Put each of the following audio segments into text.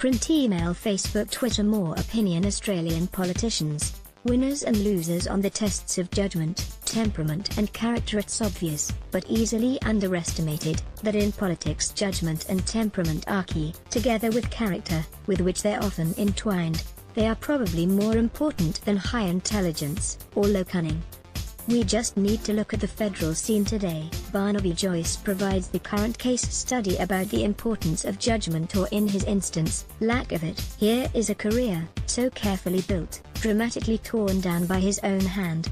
Print, email, Facebook, Twitter. More opinion. Australian politicians. Winners and losers on the tests of judgment, temperament and character. It's obvious, but easily underestimated, that in politics judgment and temperament are key, together with character, with which they're often entwined. They are probably more important than high intelligence, or low cunning. We just need to look at the federal scene today. Barnaby Joyce provides the current case study about the importance of judgment, or in his instance, lack of it. Here is a career, so carefully built, dramatically torn down by his own hand.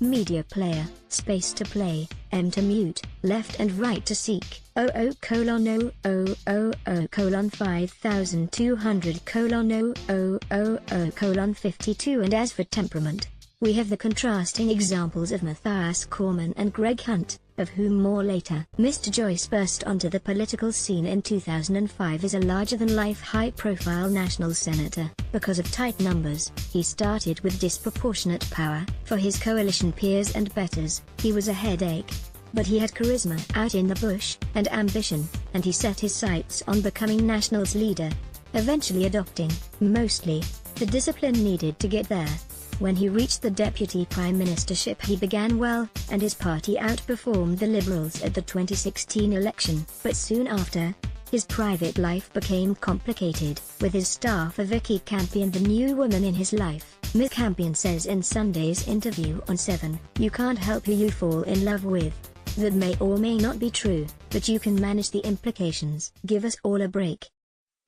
Media player, space to play, M to mute, left and right to seek, 00:5200:52. And as for temperament, we have the contrasting examples of Matthias Cormann and Greg Hunt, of whom more later. Mr. Joyce burst onto the political scene in 2005 as a larger-than-life high-profile national senator. Because of tight numbers, he started with disproportionate power. For his coalition peers and betters, he was a headache. But he had charisma out in the bush, and ambition, and he set his sights on becoming Nationals leader, eventually adopting, mostly, the discipline needed to get there. When he reached the deputy prime ministership, he began well, and his party outperformed the Liberals at the 2016 election. But soon after, his private life became complicated, with his staffer Vicky Campion the new woman in his life. Ms. Campion says in Sunday's interview on 7, "You can't help who you fall in love with. That may or may not be true, but you can manage the implications. Give us all a break."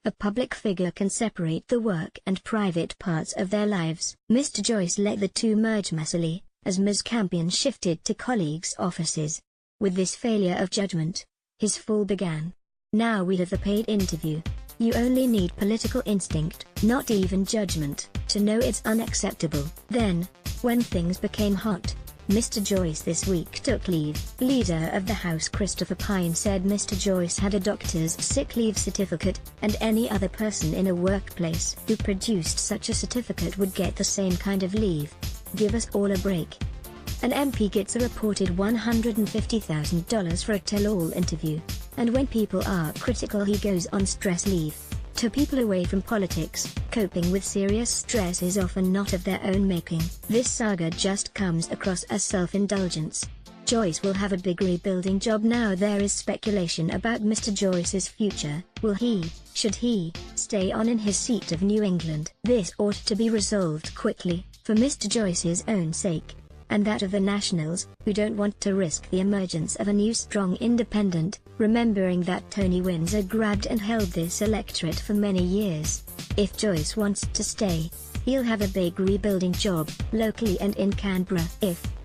A public figure can separate the work and private parts of their lives. Mr. Joyce let the two merge messily, as Ms. Campion shifted to colleagues' offices. With this failure of judgment, his fall began. Now we have the paid interview. You only need political instinct, not even judgment, to know it's unacceptable. Then, when things became hot, Mr. Joyce this week took leave. Leader of the House Christopher Pyne said Mr. Joyce had a doctor's sick leave certificate, and any other person in a workplace who produced such a certificate would get the same kind of leave. Give us all a break. An MP gets a reported $150,000 for a tell-all interview, and when people are critical he goes on stress leave. To people away from politics, coping with serious stress is often not of their own making. This saga just comes across as self-indulgence. Joyce will have a big rebuilding job now. There is speculation about Mr. Joyce's future. Will he, should he, stay on in his seat of New England? This ought to be resolved quickly, for Mr. Joyce's own sake, and that of the Nationals, who don't want to risk the emergence of a new strong independent, remembering that Tony Windsor grabbed and held this electorate for many years. If Joyce wants to stay, he'll have a big rebuilding job, locally and in Canberra.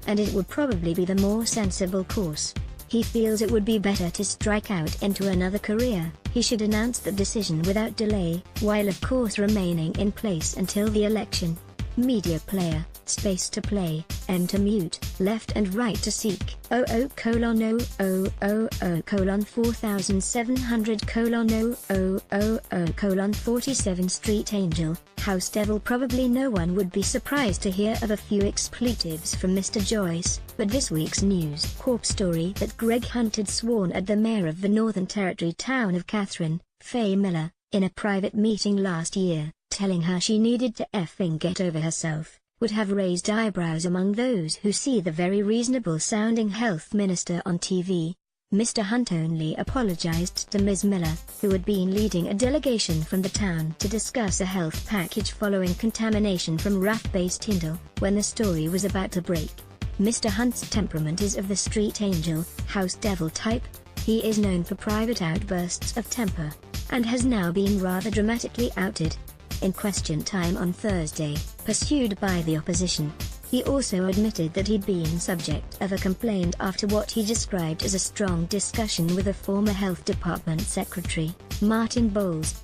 And it would probably be the more sensible course. He feels it would be better to strike out into another career. He should announce the decision without delay, while of course remaining in place until the election. Media player, space to play, M to mute, left and right to seek, 00:4700:000:47 Street Angel, House Devil. Probably no one would be surprised to hear of a few expletives from Mr. Joyce, but this week's News Corp story that Greg Hunt had sworn at the mayor of the Northern Territory town of Catherine, Faye Miller, in a private meeting last year, telling her she needed to effing get over herself, would have raised eyebrows among those who see the very reasonable-sounding health minister on TV. Mr. Hunt only apologized to Ms. Miller, who had been leading a delegation from the town to discuss a health package following contamination from RAF-based Tyndall, when the story was about to break. Mr. Hunt's temperament is of the Street Angel, House Devil type. He is known for private outbursts of temper, and has now been rather dramatically outed. In Question Time on Thursday, pursued by the opposition, he also admitted that he'd been subject of a complaint after what he described as a strong discussion with a former Health Department Secretary, Martin Bowles.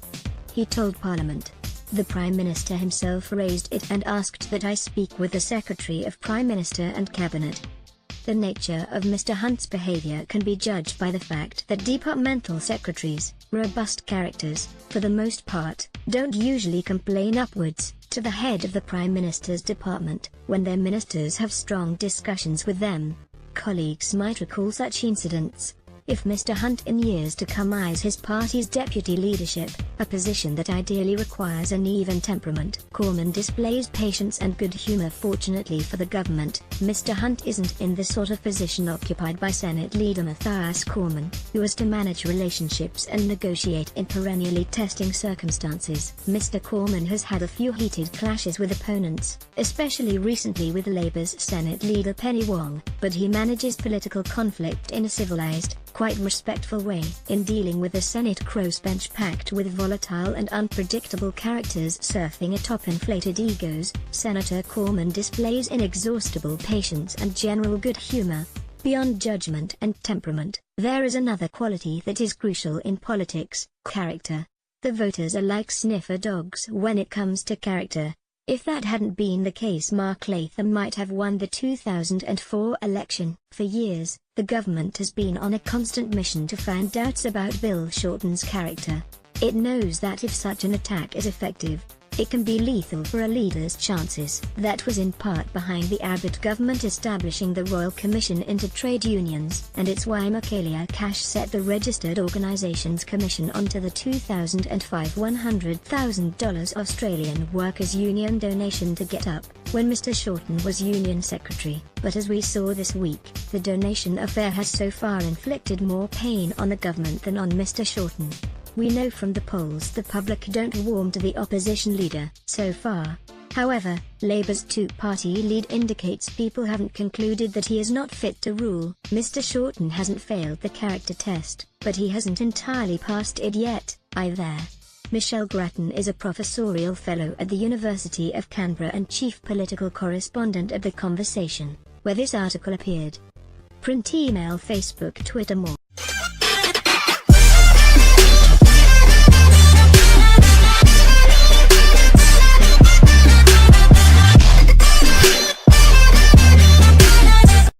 He told Parliament, "The Prime Minister himself raised it and asked that I speak with the Secretary of Prime Minister and Cabinet." The nature of Mr. Hunt's behavior can be judged by the fact that departmental secretaries, robust characters, for the most part, don't usually complain upwards to the head of the Prime Minister's department when their ministers have strong discussions with them. Colleagues might recall such incidents. if Mr. Hunt in years to come eyes his party's deputy leadership, a position that ideally requires an even temperament. Corman displays patience and good humor. Fortunately for the government, Mr. Hunt isn't in the sort of position occupied by Senate Leader Matthias Corman, who has to manage relationships and negotiate in perennially testing circumstances. Mr. Corman has had a few heated clashes with opponents, especially recently with Labour's Senate Leader Penny Wong, but he manages political conflict in a civilized, quite respectful way. In dealing with the Senate crossbench packed with volatile and unpredictable characters surfing atop inflated egos, Senator Corman displays inexhaustible patience and general good humor. Beyond judgment and temperament, there is another quality that is crucial in politics: character. The voters are like sniffer dogs when it comes to character. If that hadn't been the case, Mark Latham might have won the 2004 election. For years, the government has been on a constant mission to find doubts about Bill Shorten's character. It knows that if such an attack is effective, it can be lethal for a leader's chances. That was in part behind the Abbott government establishing the Royal Commission into Trade Unions, and it's why Michaelia Cash set the Registered Organisations Commission onto the 2005 $100,000 Australian Workers' Union donation to get up, when Mr. Shorten was Union Secretary. But as we saw this week, the donation affair has so far inflicted more pain on the government than on Mr. Shorten. We know from the polls the public don't warm to the opposition leader so far. However, Labour's two-party lead indicates people haven't concluded that he is not fit to rule. Mr. Shorten hasn't failed the character test, but he hasn't entirely passed it yet, either. Michelle Grattan is a professorial fellow at the University of Canberra and chief political correspondent at The Conversation, where this article appeared. Print, email, Facebook, Twitter. More